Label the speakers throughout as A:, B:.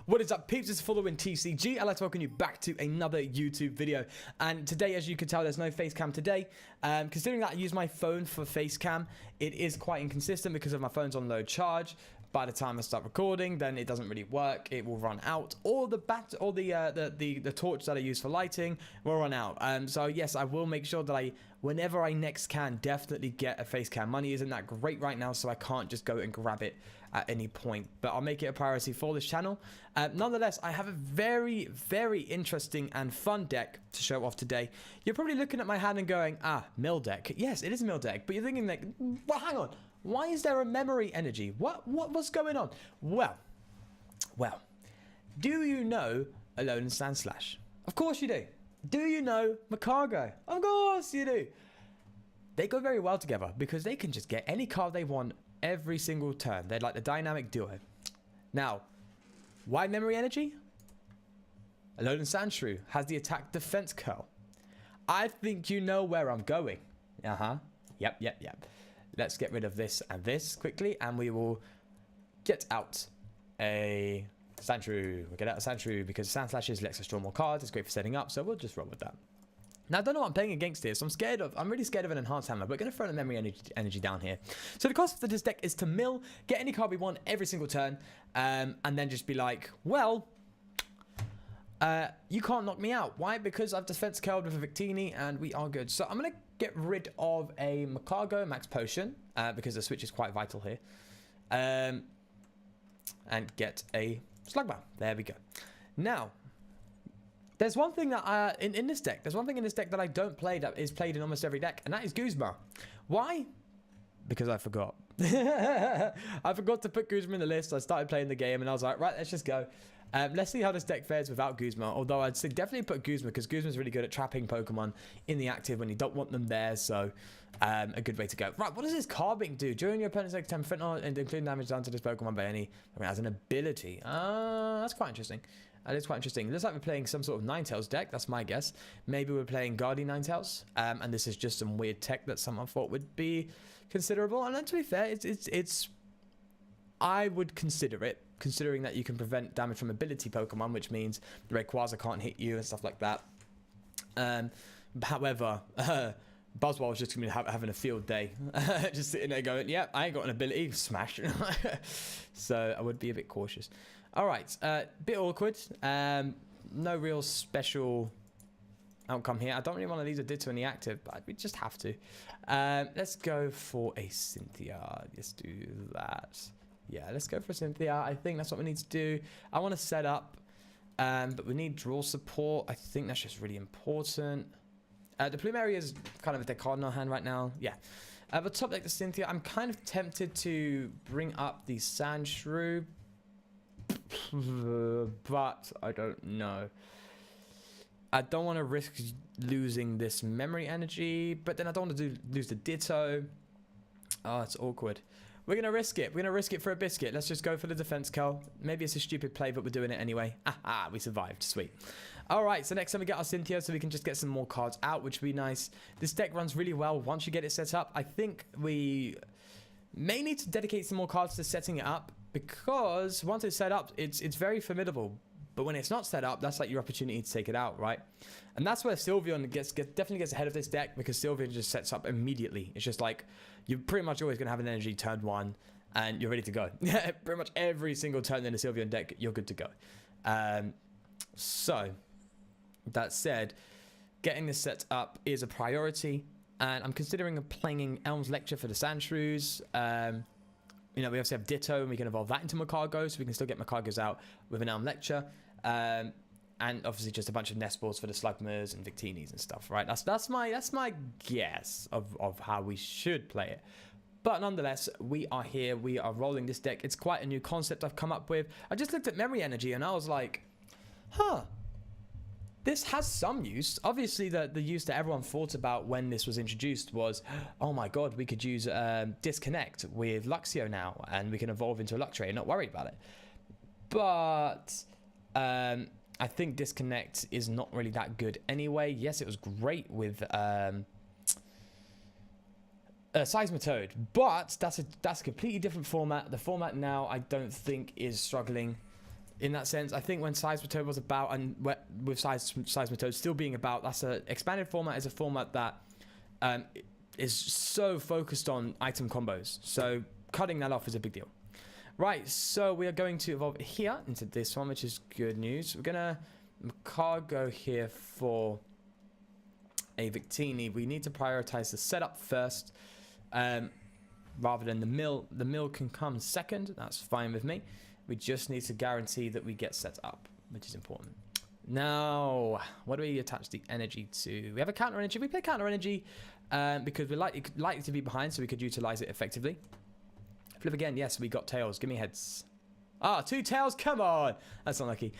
A: What is up, peeps? It's following TCG. I'd like to welcome you back to another YouTube video. And today, as you can tell, there's no face cam today. Considering that I use my phone for face cam, it is quite inconsistent because of my phone's on low charge. By the time I start recording, then it doesn't really work. It will run out. Or the torch that I use for lighting will run out. So yes, I will make sure that whenever I next can, definitely get a face cam. Money isn't that great right now, so I can't just go and grab it at any point. But I'll make it a priority for this channel. Nonetheless, I have a very, very interesting and fun deck to show off today. You're probably looking at my hand and going, mill deck. Yes, it is a mill deck. But you're thinking like, well, hang on. Why is there a memory energy? What's going on? Well, do you know Alolan Sandslash? Of course you do. Do you know Magcargo? Of course you do. They go very well together because they can just get any card they want every single turn. They're like the dynamic duo. Now, why memory energy? Alolan Sandshrew has the attack defense curl. I think you know where I'm going. Yep. Let's get rid of this and this quickly, and we will get out a Sandshrew. We'll get out a Sandshrew because Sandslash lets us draw more cards. It's great for setting up, so we'll just roll with that. Now, I don't know what I'm playing against here, so I'm really scared of an enhanced hammer. We're going to throw the memory energy down here. So the cost of this deck is to mill, get any card we want every single turn, and then just be like, well, you can't knock me out. Why? Because I've defense curled with a Victini, and we are good. So I'm going to get rid of a Magcargo Max Potion, because the switch is quite vital here. And get a Slugma. There we go. Now, there's one thing that in this deck, that I don't play that is played in almost every deck, and that is Guzma. Why? Because I forgot. I forgot to put Guzma in the list. I started playing the game, and I was like, right, let's just go. Let's see how this deck fares without Guzma. Although I'd say definitely put Guzma, because Guzma's really good at trapping Pokemon in the active when you don't want them there. So a good way to go. Right, what does this Carbink do? During your opponent's next turn, fentanyl and including damage done to this Pokemon by any, as an ability. That's quite interesting. That is quite interesting. It looks like we're playing some sort of Ninetales deck. That's my guess. Maybe we're playing Guardian Ninetales. And this is just some weird tech that someone thought would be considerable. And then to be fair, I would consider it, considering that you can prevent damage from ability Pokemon, which means the Rayquaza can't hit you and stuff like that. However, Buzzwole is just going to be having a field day. Just sitting there going, yeah, I ain't got an ability. Smash. So I would be a bit cautious. All right. Bit awkward. No real special outcome here. I don't really want to leave a Ditto in the active, but we just have to. Let's go for a Cynthia. Let's do that. Yeah, let's go for Cynthia. I think that's what we need to do. I want to set up, but we need draw support. I think that's just really important. The Plumeria is kind of a deck card in our hand right now. Yeah. But top deck the Cynthia. I'm kind of tempted to bring up the Sandshrew, but I don't know. I don't want to risk losing this memory energy, but then I don't want to lose the Ditto. Oh, it's awkward. We're going to risk it. We're going to risk it for a biscuit. Let's just go for the defense curl. Maybe it's a stupid play, but we're doing it anyway. We survived. Sweet. All right, so next time we get our Cynthia, so we can just get some more cards out, which would be nice. This deck runs really well once you get it set up. I think we may need to dedicate some more cards to setting it up, because once it's set up, it's very formidable. But when it's not set up, that's like your opportunity to take it out, right? And that's where Sylveon definitely gets ahead of this deck, because Sylveon just sets up immediately. It's just like, you're pretty much always going to have an energy turn one, and you're ready to go. Pretty much every single turn in a Sylveon deck, you're good to go. So, that said, getting this set up is a priority, and I'm considering playing Elm's Lecture for the Sandshrews. We obviously have Ditto, and we can evolve that into Magcargo, so we can still get Magcargos out with an Elm Lecture. And obviously just a bunch of nest balls for the Slugmas and Victinis and stuff, right? That's my guess of how we should play it. But nonetheless, we are here. We are rolling this deck. It's quite a new concept I've come up with. I just looked at memory energy, and I was like, this has some use. Obviously, the use that everyone thought about when this was introduced was, oh my god, we could use Disconnect with Luxio now, and we can evolve into a Luxray and not worry about it. But I think Disconnect is not really that good anyway. Yes, it was great with Seismitoad, but that's a completely different format. The format now, I don't think, is struggling in that sense. I think when Seismitoad was about, and with Seismitoad still being about, that's an expanded format, is a format that is so focused on item combos. So cutting that off is a big deal. Right, so we are going to evolve here into this one, which is good news. We're going to Magcargo here for a Victini. We need to prioritize the setup first rather than the mill. The mill can come second. That's fine with me. We just need to guarantee that we get set up, which is important. Now, what do we attach the energy to? We have a counter energy. We play counter energy because we're likely to be behind, so we could utilize it effectively. Flip again. Yes, we got tails. Give me heads. Ah, 2 tails. Come on. That's unlucky.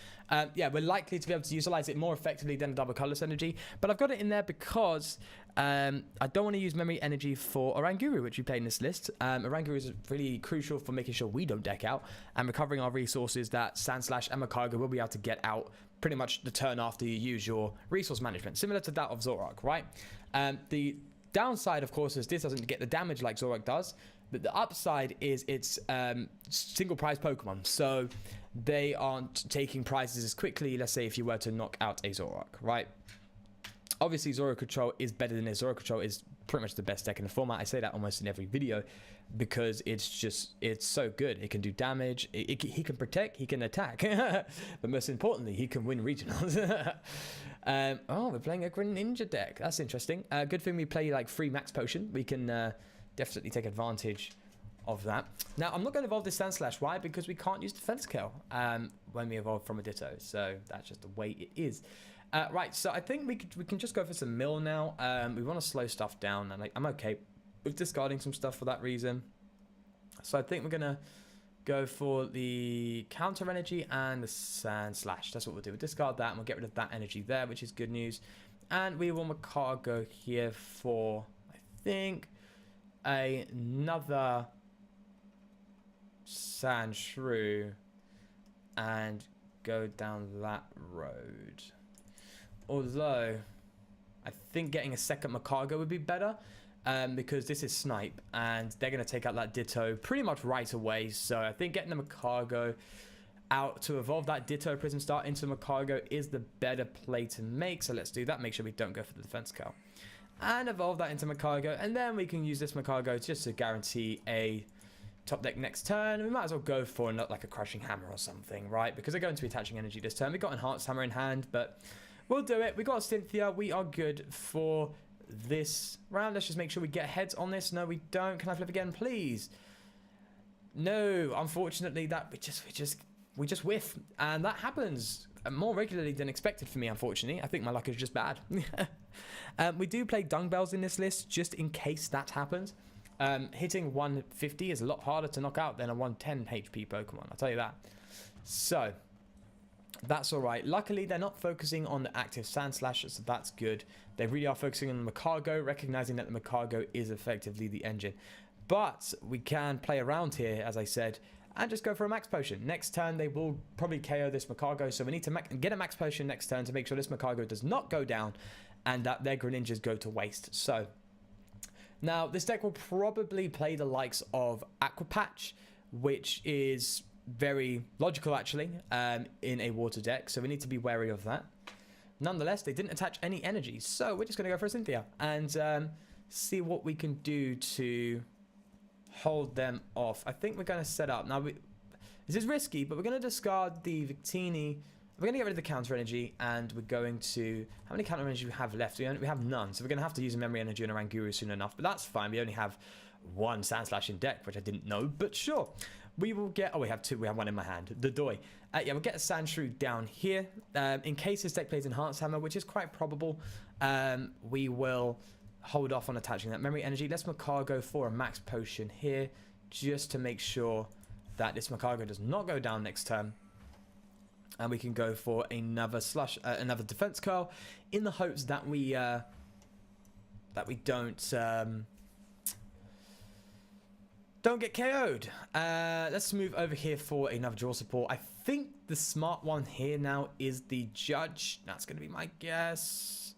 A: Yeah, we're likely to be able to utilize it more effectively than a double colorless energy. But I've got it in there because I don't want to use memory energy for Oranguru, which we played in this list. Oranguru is really crucial for making sure we don't deck out and recovering our resources that Sandslash and Magcargo will be able to get out pretty much the turn after you use your resource management, similar to that of Zoroark, right? The downside, of course, is this doesn't get the damage like Zoroark does. But the upside is it's single prize Pokemon, so they aren't taking prizes as quickly, let's say if you were to knock out a Zoroark, right? Obviously, Zoro Control is better than this. Zoro Control is pretty much the best deck in the format. I say that almost in every video because it's so good. It can do damage, he can protect, he can attack, but most importantly, he can win regionals. Oh, we're playing a Greninja deck. That's interesting. Good thing we play like free Max Potion. We can definitely take advantage of that. Now, I'm not going to evolve this Sandslash. Why? Because we can't use Defense Curl when we evolve from a Ditto. So that's just the way it is. Right, so I think we can just go for some mill now. We want to slow stuff down, and I'm okay with discarding some stuff for that reason. So I think we're going to go for the counter energy and the Sandslash. That's what we'll do. We'll discard that, and we'll get rid of that energy there, which is good news. And we will Magcargo here for, I think, another Sandshrew and go down that road. Although I think getting a second Magcargo would be better because this is Snipe and they're going to take out that Ditto pretty much right away. So I think getting the Magcargo out to evolve that Ditto Prison Star into Magcargo is the better play to make. So let's do that. Make sure we don't go for the Defense Curl. And evolve that into Magcargo, and then we can use this Magcargo just to guarantee a top deck next turn. We might as well go for not like a Crushing Hammer or something, right? Because they're going to be attaching energy this turn. We got Enhanced Hammer in hand, but we'll do it. We got Cynthia. We are good for this round. Let's just make sure we get heads on this. No, we don't. Can I flip again, please? No, unfortunately, that we just whiff, and that happens more regularly than expected for me. Unfortunately, I think my luck is just bad. We do play Dung Bells in this list just in case that happens. Hitting 150 is a lot harder to knock out than a 110 HP Pokemon, I'll tell you that. So that's all right. Luckily, they're not focusing on the active Sandslash, so that's good. They really are focusing on the Magcargo, recognizing that the Magcargo is effectively the engine. But we can play around here, as I said, and just go for a Max Potion. Next turn, they will probably KO this Magcargo, so we need to get a Max Potion next turn to make sure this Magcargo does not go down and that their Greninjas go to waste. So now this deck will probably play the likes of Aqua Patch, which is very logical actually in a water deck, so we need to be wary of that. Nonetheless, they didn't attach any energy, so we're just going to go for a Cynthia and see what we can do to hold them off. I think we're going to set up now. This is risky, but we're going to discard the Victini. We're going to get rid of the counter energy, and we're going to... How many counter energy do we have left? We have none, so we're going to have to use a memory energy on Oranguru soon enough, but that's fine. We only have one Sandslash in deck, which I didn't know, but sure. We will get... Oh, we have two. We have one in my hand. The Doi. Yeah, we'll get a Sandshrew down here. In case this deck plays Enhanced Hammer, which is quite probable, we will hold off on attaching that memory energy. Let's Magcargo for a Max Potion here, just to make sure that this Magcargo does not go down next turn. And we can go for another another Defense Curl, in the hopes that we don't get KO'd. Let's move over here for another draw support. I think the smart one here now is the Judge. That's going to be my guess.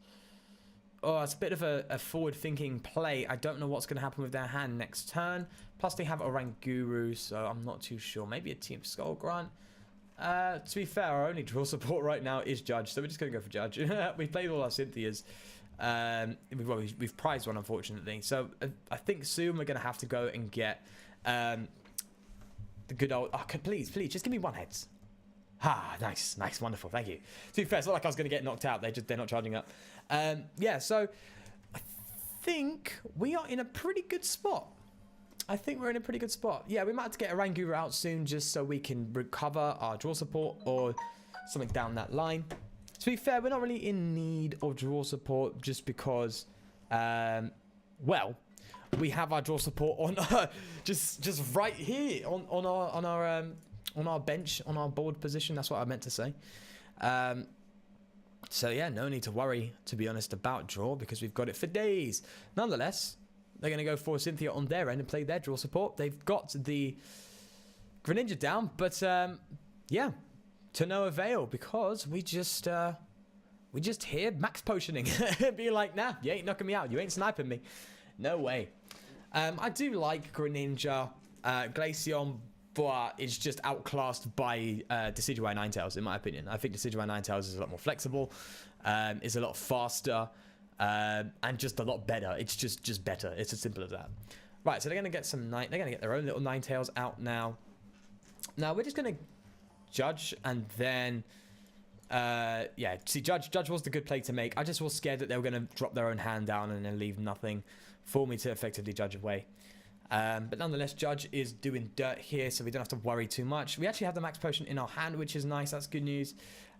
A: Oh, it's a bit of a forward-thinking play. I don't know what's going to happen with their hand next turn. Plus, they have Oranguru, so I'm not too sure. Maybe a Team Skull Grunt. To be fair, our only draw support right now is Judge, so we're just going to go for Judge. We've played all our Cynthias. We've prized one, unfortunately. So I think soon we're going to have to go and get the good old... Oh, please, just give me one heads. Ah, nice, wonderful, thank you. To be fair, it's not like I was going to get knocked out. They're not charging up. Yeah, so I think we are in a pretty good spot. Yeah, we might have to get a Ranguru out soon just so we can recover our draw support or something down that line. To be fair, we're not really in need of draw support just because, well, we have our draw support on just right here on our bench, on our board position. That's what I meant to say. So yeah, no need to worry, to be honest, about draw because we've got it for days. Nonetheless, they're going to go for Cynthia on their end and play their draw support. They've got the Greninja down, but yeah, to no avail because we just hear max potioning. Be like, nah, you ain't knocking me out. You ain't sniping me. No way. I do like Greninja, Glaceon, but it's just outclassed by Decidueye Ninetales, in my opinion. I think Decidueye Ninetales is a lot more flexible, is a lot faster, and just a lot better. It's just better. It's as simple as that. Right, so they're gonna get they're gonna get their own little Ninetales out now. Now we're just gonna Judge and then yeah, see, Judge was the good play to make. I just was scared that they were gonna drop their own hand down and then leave nothing for me to effectively Judge away. But nonetheless, Judge is doing dirt here, so we don't have to worry too much. We actually have the max potion in our hand, which is nice. That's good news.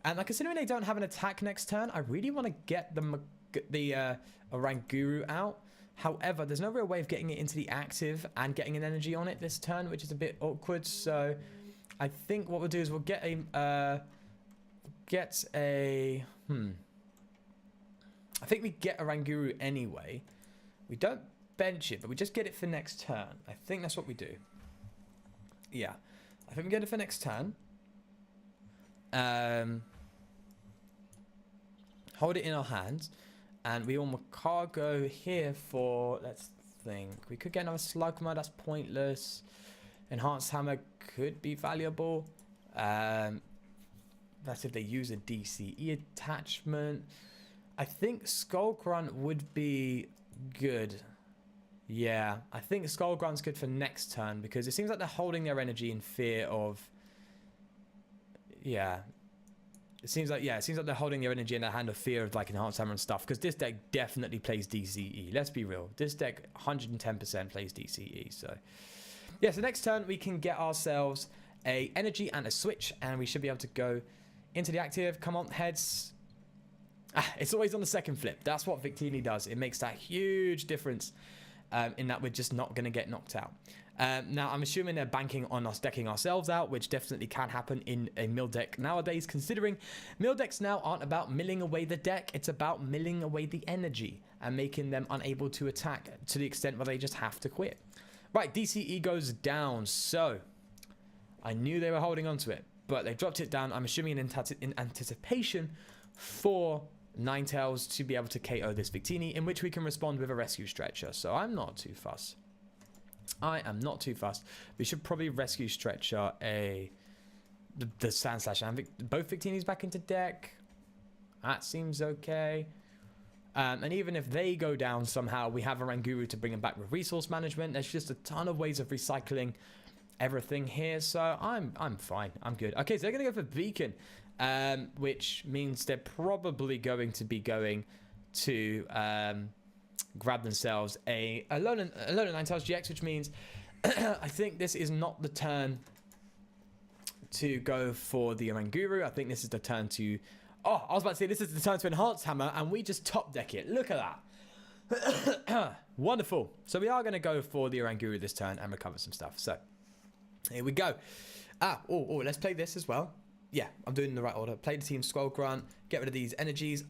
A: And considering they don't have an attack next turn, I really want to get the Oranguru out. However, there's no real way of getting it into the active and getting an energy on it this turn, which is a bit awkward. So I think what we'll do is we'll get a I think we get Oranguru anyway. We don't bench it, but we just get it for next turn. I think that's what we do. Yeah, I think we get it for next turn. Hold it in our hands, and we will Magcargo here for, let's think, we could get another Slugma, that's pointless. Enhanced Hammer could be valuable. That's if they use a DCE attachment. I think Skull Grunt would be good. Yeah, I think Skull Grunt's good for next turn because it seems like they're holding their energy in fear of... Yeah. It seems like they're holding their energy in their hand of fear of like Enhanced Hammer and stuff because this deck definitely plays DCE. Let's be real. This deck 110% plays DCE. So, yeah, so next turn we can get ourselves a energy and a switch and we should be able to go into the active. Come on, heads. It's always on the second flip. That's what Victini does. It makes that huge difference in that we're just not going to get knocked out. Now, I'm assuming they're banking on us decking ourselves out, which definitely can happen in a mill deck nowadays, considering mill decks now aren't about milling away the deck. It's about milling away the energy and making them unable to attack to the extent where they just have to quit. Right, DCE goes down. So, I knew they were holding on to it, but they dropped it down. I'm assuming in anticipation for Ninetales to be able to KO this Victini, in which we can respond with a Rescue Stretcher. So I'm not too fussed. I am not too fussed. We should probably Rescue Stretcher the Sandslash and both Victinis back into deck. That seems okay. And even if they go down somehow, we have a Ranguru to bring them back with resource management. There's just a ton of ways of recycling everything here. So I'm fine. I'm good. Okay, so they're going to go for Beacon. Which means they're probably going to be going to grab themselves a Alolan Ninetales GX, which means I think this is not the turn to go for the Oranguru. I think this is the turn to... Oh, I was about to say this is the turn to Enhance Hammer, and we just top deck it. Look at that. Wonderful. So we are going to go for the Oranguru this turn and recover some stuff. So here we go. Let's play this as well. Yeah, I'm doing the right order. Play the team Skull Grunt. Get rid of these energies.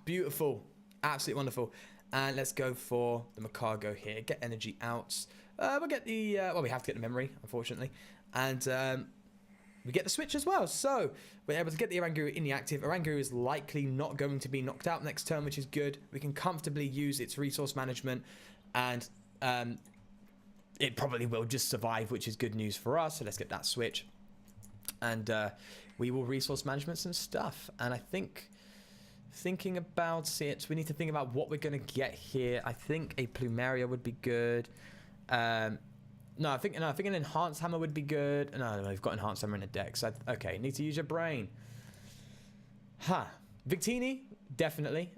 A: Beautiful. Absolutely wonderful. And let's go for the Magcargo here. Get energy out. We'll get the... we have to get the memory, unfortunately. And we get the switch as well. So we're able to get the Oranguru in the active. Oranguru is likely not going to be knocked out next turn, which is good. We can comfortably use its resource management. And it probably will just survive, which is good news for us. So let's get that switch. And we will resource management some stuff. And I think, thinking about it, we need to think about what we're going to get here. I think a Plumeria would be good. No, I think an enhanced hammer would be good. No, we've got enhanced hammer in the deck. So okay, need to use your brain. Victini, definitely.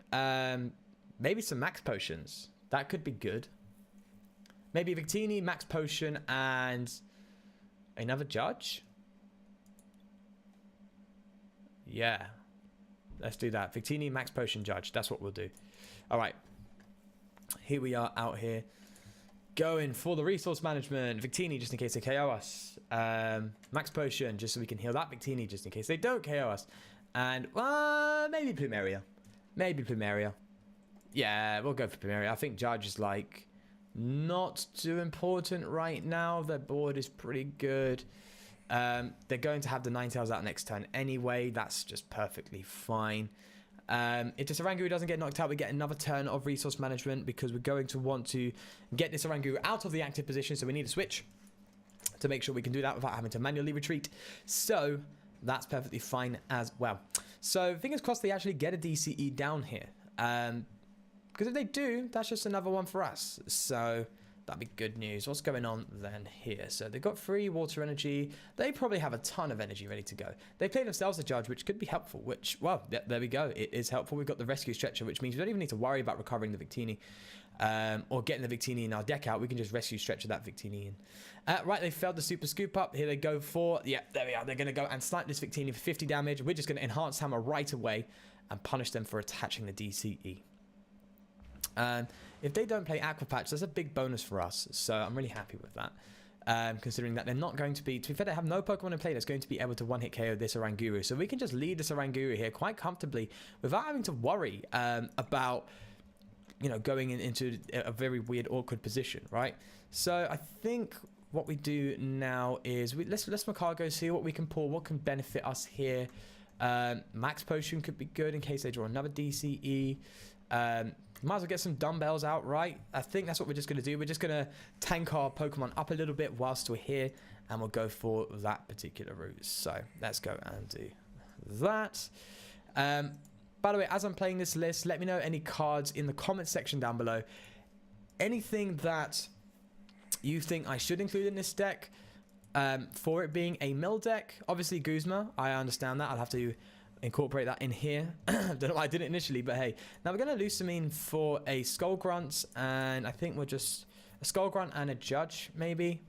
A: Maybe some max potions. That could be good. Maybe Victini, max potion, and another judge. Yeah, let's do that. Victini, max potion, judge. That's what we'll do. All right, here we are out here. Going for the resource management. Victini, just in case they KO us. Max potion, just so we can heal that Victini, just in case they don't KO us. And maybe Plumeria. Maybe Plumeria. Yeah, we'll go for Plumeria. I think Judge is like not too important right now. Their board is pretty good. They're going to have the Ninetales out next turn anyway. That's just perfectly fine. If this Oranguru doesn't get knocked out, we get another turn of resource management because we're going to want to get this Oranguru out of the active position. So we need a switch to make sure we can do that without having to manually retreat. So that's perfectly fine as well. So fingers crossed they actually get a DCE down here. Because if they do, that's just another one for us. So that'd be good news. What's going on then here? So they've got 3 water energy. They probably have a ton of energy ready to go. They play themselves a judge, which could be helpful, which, well, there we go. It is helpful. We've got the rescue stretcher, which means we don't even need to worry about recovering the Victini or getting the Victini in our deck out. We can just rescue stretcher that Victini in. Right, they failed the super scoop up. Here they go for, yeah, there we are. They're going to go and snipe this Victini for 50 damage. We're just going to enhance hammer right away and punish them for attaching the DCE. If they don't play Aqua Patch, that's a big bonus for us. So I'm really happy with that. Considering that they're not going to be... To be fair, they have no Pokemon in play that's going to be able to one-hit KO this Oranguru. So we can just lead this Oranguru here quite comfortably without having to worry about, you know, going into a very weird, awkward position, right? So I think what we do now is... let's Magcargo, see what we can pull, what can benefit us here. Max Potion could be good in case they draw another DCE. Might as well get some dumbbells out, right? I think that's what we're just going to do. We're just going to tank our Pokemon up a little bit whilst we're here, and we'll go for that particular route. So let's go and do that. By the way, as I'm playing this list, let me know any cards in the comment section down below. Anything that you think I should include in this deck for it being a mill deck. Obviously, Guzma, I understand that. I'll have to incorporate that in here. Don't know why I did it initially, but hey. Now we're going to Lucamine for a Skull Grunt, and I think we'll just... a Skull Grunt and a Judge, maybe.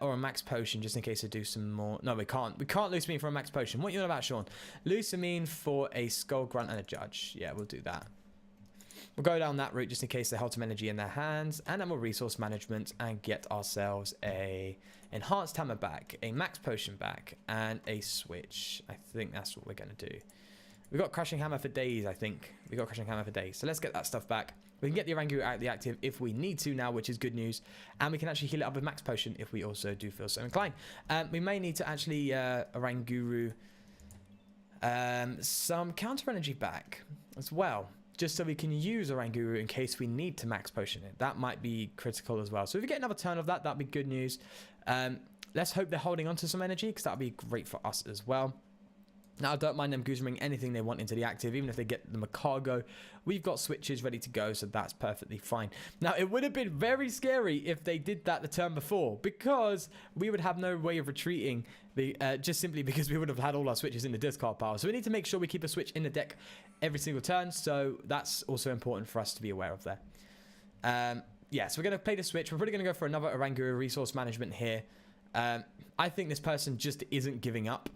A: Or a Max Potion, just in case I do some more... No, we can't. We can't Lucamine for a Max Potion. What are you on about, Sean? Lucamine for a Skull Grunt and a Judge. Yeah, we'll do that. We'll go down that route just in case they hold some energy in their hands, and then we'll resource management and get ourselves a enhanced hammer back, a max potion back, and a switch. I think that's what we're going to do. We've got crushing hammer for days, I think. We've got crushing hammer for days. So let's get that stuff back. We can get the Oranguru out of the active if we need to now, which is good news. And we can actually heal it up with max potion if we also do feel so inclined. We may need to actually Oranguru some counter energy back as well, just so we can use Oranguru in case we need to max potion it. That might be critical as well. So if we get another turn of that, that'd be good news. Let's hope they're holding on to some energy, because that'd be great for us as well. Now, I don't mind them Guzmaing anything they want into the active, even if they get the Magcargo. We've got switches ready to go, so that's perfectly fine. Now, it would have been very scary if they did that the turn before, because we would have no way of retreating, just simply because we would have had all our switches in the discard pile. So we need to make sure we keep a switch in the deck every single turn, so that's also important for us to be aware of there. Yeah, so we're going to play the switch. We're probably going to go for another Oranguru resource management here. I think this person just isn't giving up.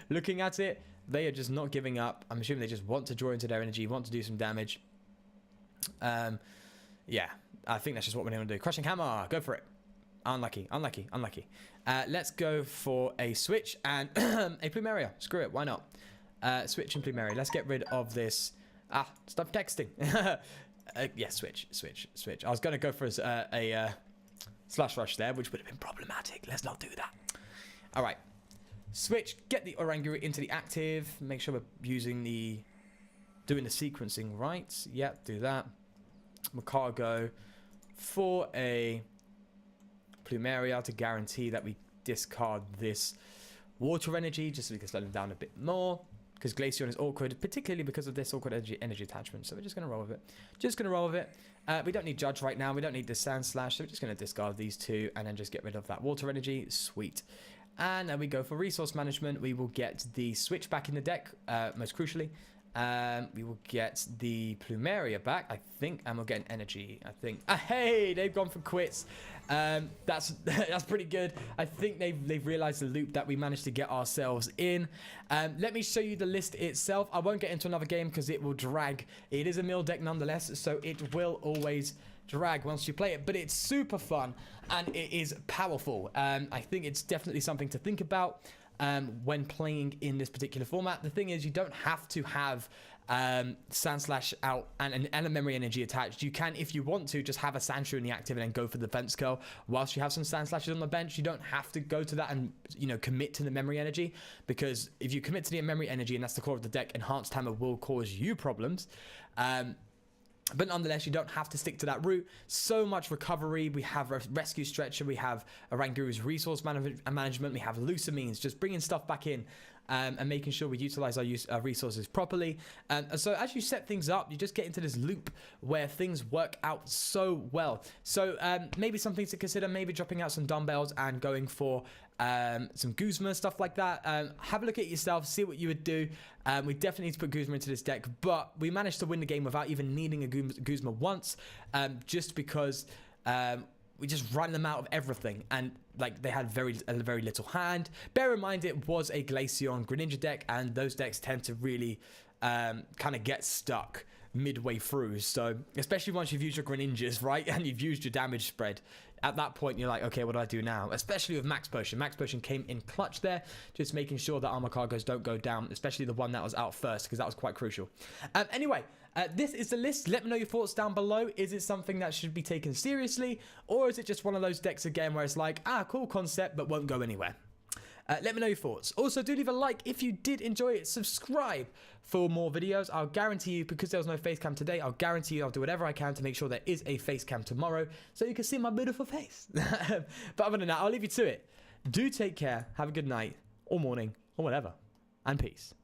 A: Looking at it, they are just not giving up. I'm assuming they just want to draw into their energy, want to do some damage. Yeah, I think that's just what we're going to do. Crushing Hammer, go for it. Unlucky, unlucky, unlucky. Let's go for a switch and a Plumeria. Screw it, why not? Switch and Plumeria. Let's get rid of this. Stop texting. Yeah, switch. I was going to go for a Slash Rush there, which would have been problematic. Let's not do that. All right. Switch, get the Oranguru into the active. Make sure we're doing the sequencing right. Yep, do that. Magcargo for a Plumeria to guarantee that we discard this Water Energy, just so we can slow them down a bit more. Because Glaceon is awkward, particularly because of this awkward energy attachment. So we're just going to roll with it. Just going to roll with it. We don't need Judge right now. We don't need the Sandslash. So we're just going to discard these two and then just get rid of that Water Energy. Sweet. And then we go for Resource Management. We will get the Switch back in the deck, most crucially. We will get the Plumeria back, I think, and we'll get an Energy, I think. Hey, they've gone for quits. That's pretty good. I think they've realized the loop that we managed to get ourselves in. Let me show you the list itself. I won't get into another game because it will drag. It is a mill deck nonetheless, so it will always drag once you play it, but it's super fun and it is powerful. I think it's definitely something to think about when playing in this particular format. The thing is, you don't have to have Sandslash out and a memory energy attached. You can, if you want to, just have a Sandshrew in the active and then go for the Defense Curl whilst you have some Sandslashes on the bench. You don't have to go to that and, you know, commit to the memory energy, because if you commit to the memory energy and that's the core of the deck, Enhanced Hammer will cause you problems. But nonetheless, you don't have to stick to that route. So much recovery. We have Rescue Stretcher. We have Oranguru's Resource Management. We have Lucamines, just bringing stuff back in and making sure we utilize our resources properly. So as you set things up, you just get into this loop where things work out so well. So maybe something to consider, maybe dropping out some dumbbells and going for some Guzma, stuff like that. Have a look at it yourself, see what you would do. We definitely need to put Guzma into this deck, but we managed to win the game without even needing a Guzma once, just because we just ran them out of everything, and like they had a very little hand. Bear in mind it was a Glaceon Greninja deck, and those decks tend to really kind of get stuck midway through. So especially once you've used your Greninjas, right, and you've used your damage spread, at that point you're like, okay, what do I do now? Especially with Max Potion. Max Potion came in clutch there, just making sure that our Magcargos don't go down, especially the one that was out first, because that was quite crucial. Anyway, this is the list. Let me know your thoughts down below. Is it something that should be taken seriously, or is it just one of those decks again where it's like, cool concept but won't go anywhere? Let me know your thoughts. Also, do leave a like if you did enjoy it. Subscribe for more videos. I'll guarantee you, because there was no face cam today, I'll guarantee you I'll do whatever I can to make sure there is a face cam tomorrow so you can see my beautiful face. But other than that, I'll leave you to it. Do take care. Have a good night or morning or whatever. And peace.